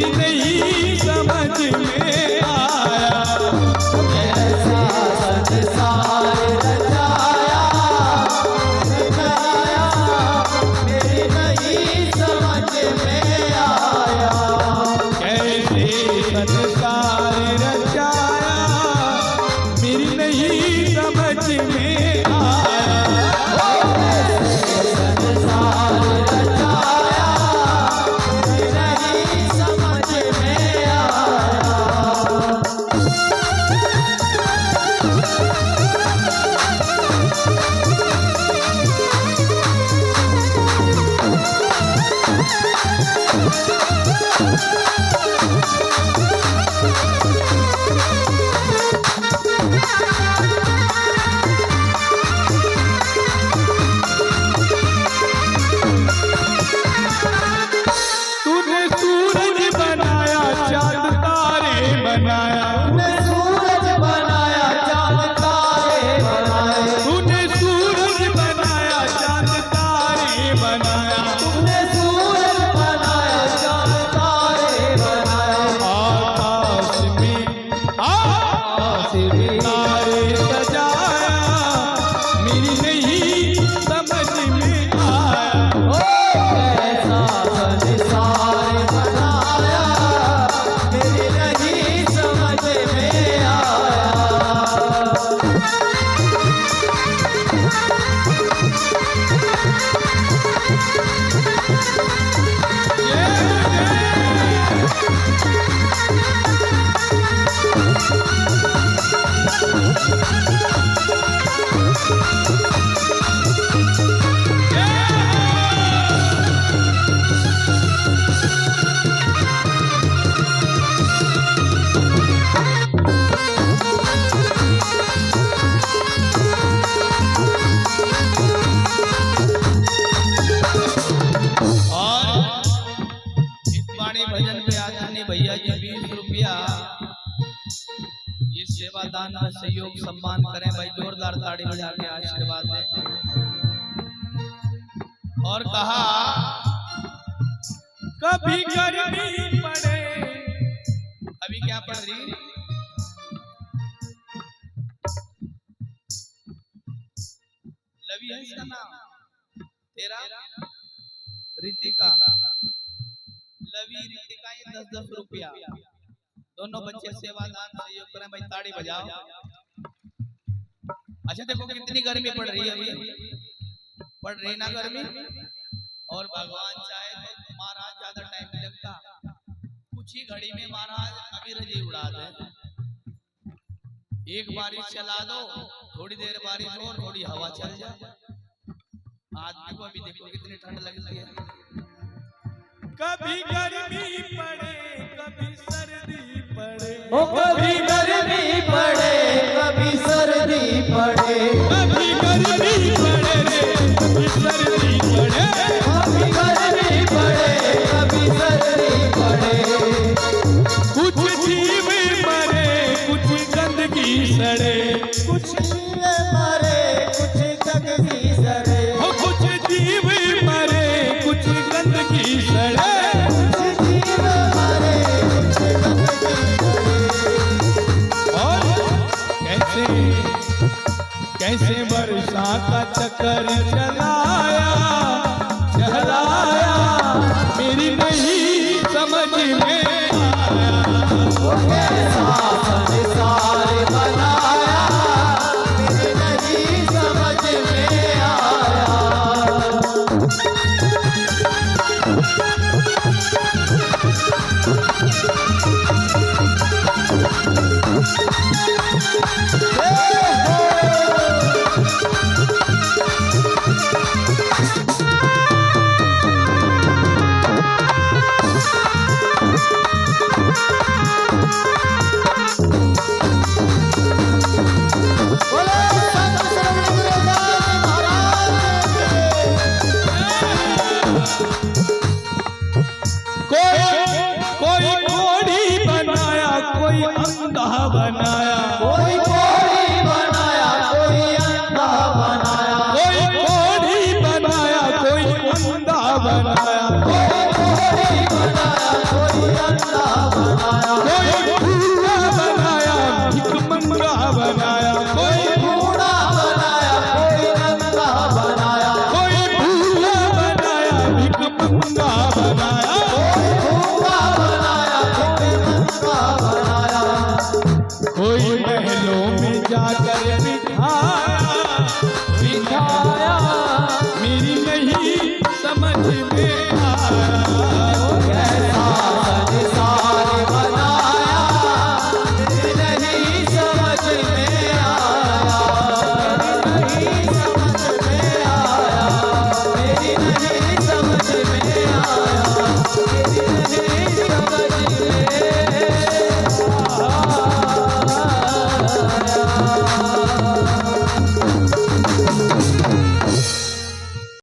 मेरी नहीं समझ में आया। कैसा संसार रचाया मेरी नहीं समझ में आया। कैसे संसार रचाया मेरी नहीं समझ में आया। संसार रचाया मेरी नहीं समझ में आया। तूने सूरज बनाया चांद तारे बनाया। तूने सूरज बनाया चांद तारे बनाए। तूने सूरज बनाया चांद तारे बनाया। तूने सूरज बनाया चांद तारे बनाए। आकाश में तारे सजाया मेरी नहीं समझ में आया। कैसा संसार बनाया मेरी नहीं समझ में आया। और इस वाणी भजन पे आदरणीय भैया जी 20 रुपया ये सेवादान में सहयोग सम्मान करें भाई, जोरदार ताड़ी बजा के आशीर्वाद दें। और कहा कभी गर्मी पड़े। अभी क्या पढ़ रही? लवी है इसका नाम, तेरा रितिका। लवी रितिका ये 10-10 रुपया दोनों बच्चे सेवादान सहयोग करें भाई, ताड़ी बजाओ। अच्छा देखो कितनी गर्मी पड़ रही है, अभी पड़ रही ना गर्मी। और भगवान चाहे तो महाराज ज्यादा टाइम नहीं लगता, कुछ ही घड़ी में महाराज अभी रजी उड़ा दे। एक बारिश चला दो, थोड़ी देर बारिश और थोड़ी हवा चल जाए। आदमी को अभी देखो कितनी ठंड लगती है। कभी गर्मी पड़े कभी सर्दी पड़े। ओ कभी गर्मी पड़े कभी सर्दी पड़े। कभी गर्मी पड़े रे कभी सर्दी पड़े। कभी गर्मी पड़े कभी सर्दी पड़े। कुछ जीव मरे कुछ गंदगी सड़े। कुछ जीव मरे कुछ गंदगी सड़े। हो कुछ जीव मरे कुछ गंदगी सड़े। कुछ जीव मरे कुछ गंदगी सड़े। और कैसे वर्षा का चक्कर चलाया मेरी नहीं समझ में आया। कैसा संसार बनाया मेरी नहीं समझ में आया। कोई कोई घोड़ी बनाया कोई अंधा बनाया।